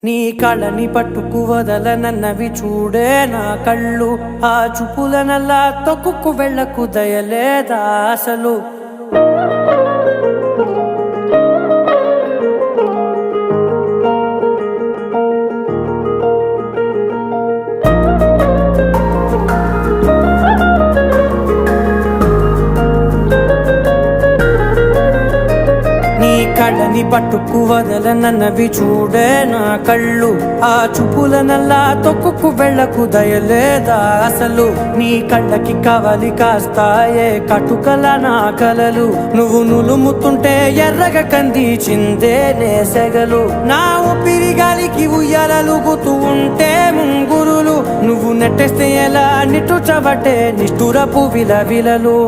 నీ కళ్ళని పట్టుకు వదలనన్నవి చూడే నా కళ్ళు, ఆ చూపులనల్లా తొక్కుకు వెళ్ళకు దయలేదా అసలు. కళ్ళని పట్టుకు వదలనన్నవి చూడే నా కళ్ళు, ఆ చూపులనల్లా తొక్కుకు వెళ్ళకు దయలేదా అసలు. నీ కళ్ళకి కవలి కాస్తాయే కటుకల నా కలలు, నువ్వు నులుముతుంటే ఎర్రగ కంది చిందే నేసెగలు. నా ఊపిరి గాలికి ఉయ్యాలలుగుతూ ఉంటే ముంగురులు, నువ్వు నెట్టేస్తే ఎలా నిట్టుచబట్టే నిష్ఠురపు విలవిలలు.